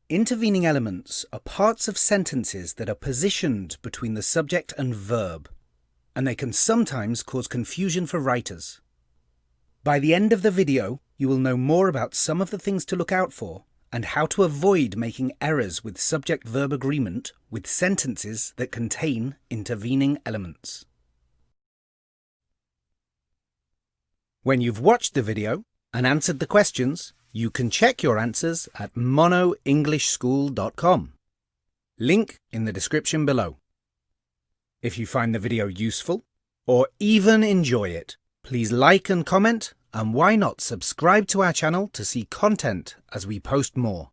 Intervening elements are parts of sentences that are positioned between the subject and verb, and they can sometimes cause confusion for writers. By the end of the video, you will know more about some of the things to look out for and how to avoid making errors with subject-verb agreement with sentences that contain intervening elements. When you've watched the video and answered the questions, you can check your answers at monoenglishschool.com. Link in the description below. If you find the video useful, or even enjoy it, please like and comment, and why not subscribe to our channel to see content as we post more.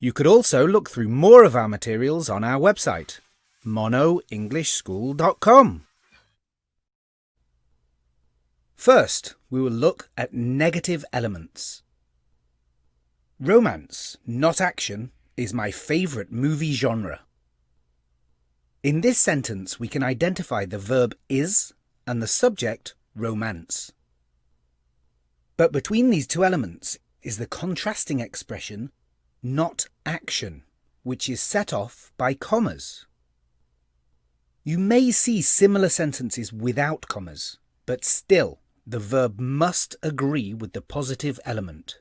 You could also look through more of our materials on our website, monoenglishschool.com. First, we will look at negative elements. Romance, not action, is my favourite movie genre. In this sentence, we can identify the verb is and the subject, romance. But between these two elements is the contrasting expression, not action, which is set off by commas. You may see similar sentences without commas, but still, the verb must agree with the positive element.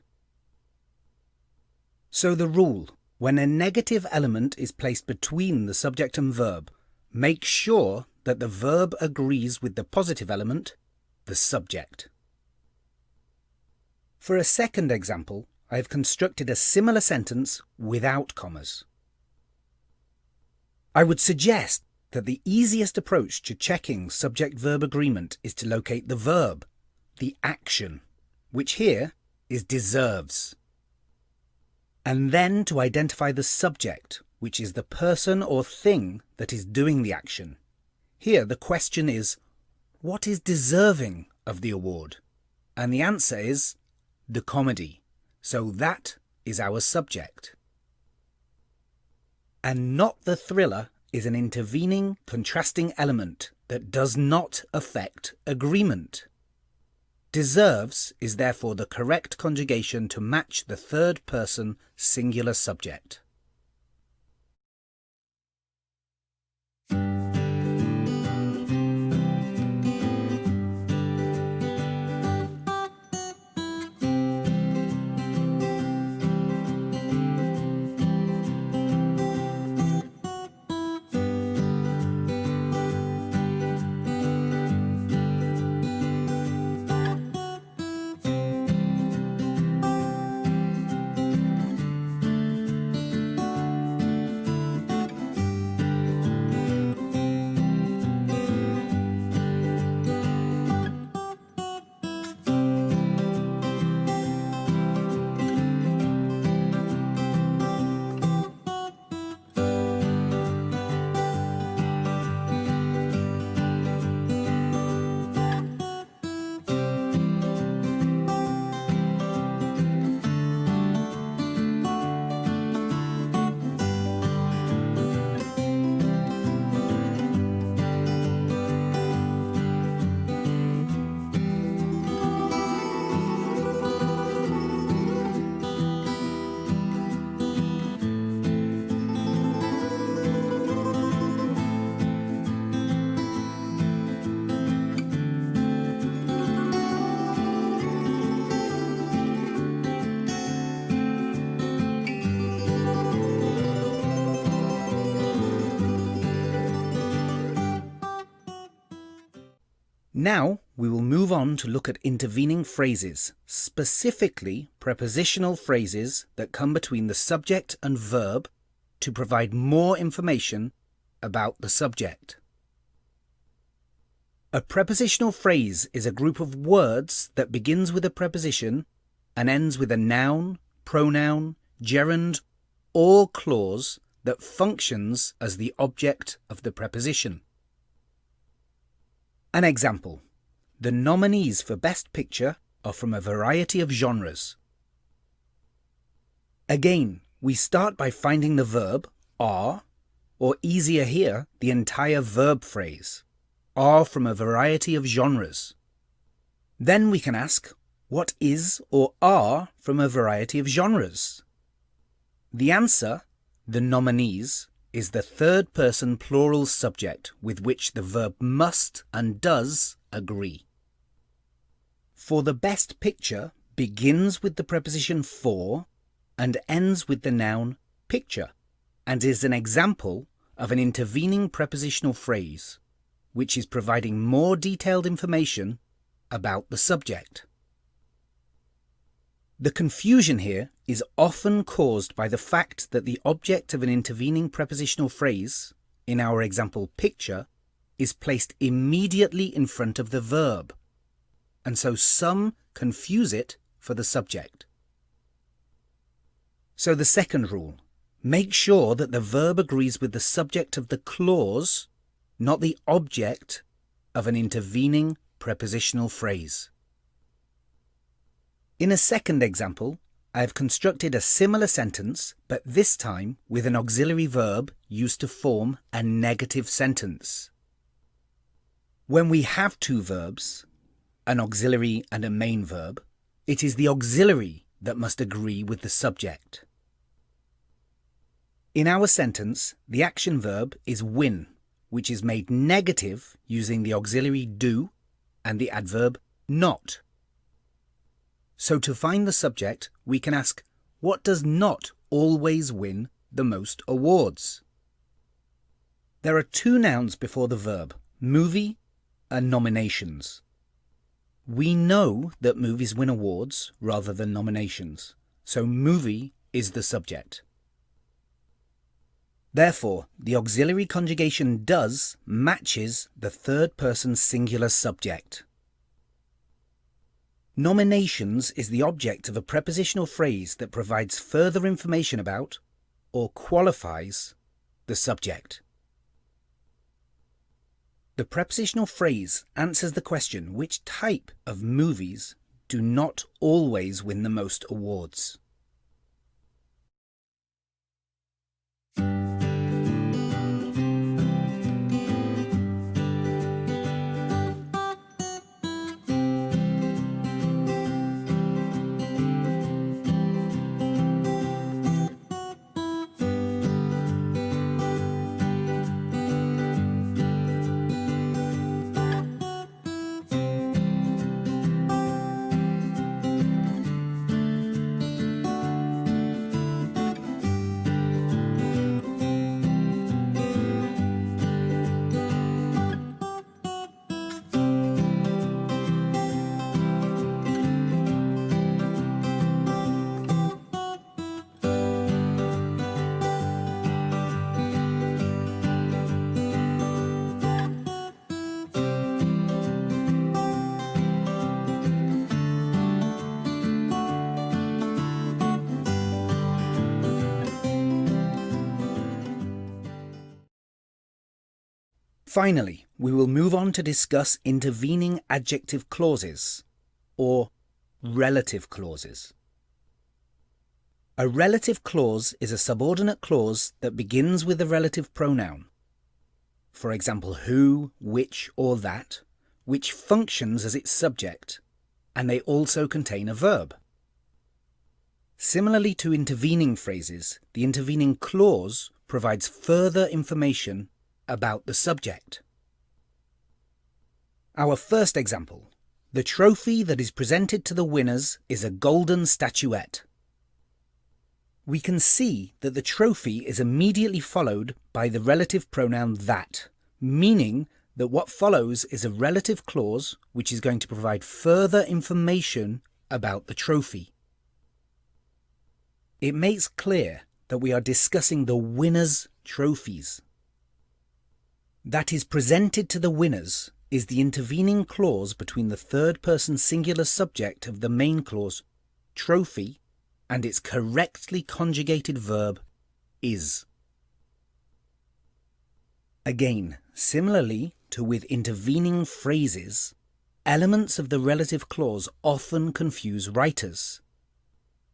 So the rule, when a negative element is placed between the subject and verb, make sure that the verb agrees with the positive element, the subject. For a second example, I have constructed a similar sentence without commas. I would suggest that the easiest approach to checking subject-verb agreement is to locate the verb, the action, which here is deserves, and then to identify the subject, which is the person or thing that is doing the action. Here the question is, what is deserving of the award? And the answer is the comedy, so that is our subject. And not the thriller is an intervening, contrasting element that does not affect agreement. Deserves is therefore the correct conjugation to match the third person singular subject. Now we will move on to look at intervening phrases, specifically prepositional phrases that come between the subject and verb to provide more information about the subject. A prepositional phrase is a group of words that begins with a preposition and ends with a noun, pronoun, gerund, or clause that functions as the object of the preposition. An example: the nominees for Best Picture are from a variety of genres. Again, we start by finding the verb are, or easier here, the entire verb phrase, are from a variety of genres. Then we can ask, what is or are from a variety of genres? The answer, the nominees, is the third-person plural subject with which the verb must and does agree. For the best picture begins with the preposition for and ends with the noun picture, and is an example of an intervening prepositional phrase, which is providing more detailed information about the subject. The confusion here is often caused by the fact that the object of an intervening prepositional phrase, in our example picture, is placed immediately in front of the verb, and so some confuse it for the subject. So the second rule: make sure that the verb agrees with the subject of the clause, not the object of an intervening prepositional phrase. In a second example, I have constructed a similar sentence, but this time with an auxiliary verb used to form a negative sentence. When we have two verbs, an auxiliary and a main verb, it is the auxiliary that must agree with the subject. In our sentence, the action verb is win, which is made negative using the auxiliary do and the adverb not. So to find the subject, we can ask, what does not always win the most awards? There are two nouns before the verb, movie and nominations. We know that movies win awards rather than nominations, so movie is the subject. Therefore, the auxiliary conjugation does matches the third-person singular subject. Nominations is the object of a prepositional phrase that provides further information about or qualifies the subject. The prepositional phrase answers the question which type of movies do not always win the most awards. Finally, we will move on to discuss intervening adjective clauses, or relative clauses. A relative clause is a subordinate clause that begins with a relative pronoun, for example who, which, or that, which functions as its subject, and they also contain a verb. Similarly to intervening phrases, the intervening clause provides further information about the subject. Our first example: the trophy that is presented to the winners is a golden statuette. We can see that the trophy is immediately followed by the relative pronoun that, meaning that what follows is a relative clause which is going to provide further information about the trophy. It makes clear that we are discussing the winners' trophies. That is presented to the winners is the intervening clause between the third-person singular subject of the main clause, trophy, and its correctly conjugated verb, is. Again, similarly to with intervening phrases, elements of the relative clause often confuse writers.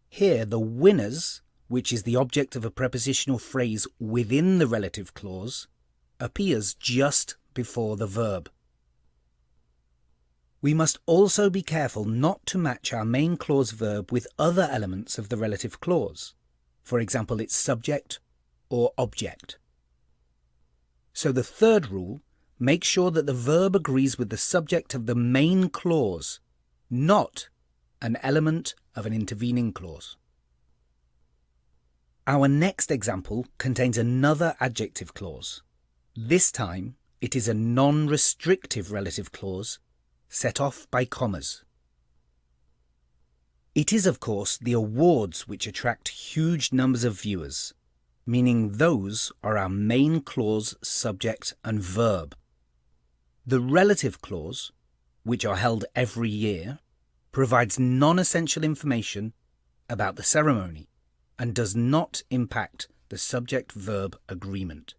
Here, the winners, which is the object of a prepositional phrase within the relative clause, appears just before the verb. We must also be careful not to match our main clause verb with other elements of the relative clause. For example, its subject or object. So the third rule, make sure that the verb agrees with the subject of the main clause, not an element of an intervening clause. Our next example contains another adjective clause. This time, it is a non-restrictive relative clause set off by commas. It is, of course, the awards which attract huge numbers of viewers, meaning those are our main clause, subject and verb. The relative clause, which are held every year, provides non-essential information about the ceremony and does not impact the subject-verb agreement.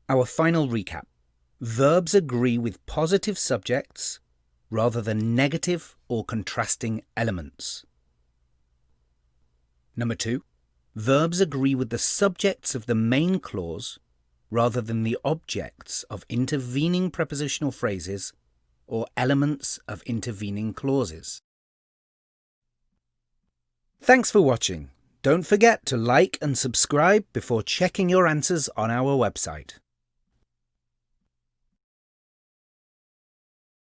Our final recap. Verbs agree with positive subjects rather than negative or contrasting elements. Number 2. Verbs agree with the subjects of the main clause rather than the objects of intervening prepositional phrases or elements of intervening clauses. Thanks for watching. Don't forget to like and subscribe before checking your answers on our website.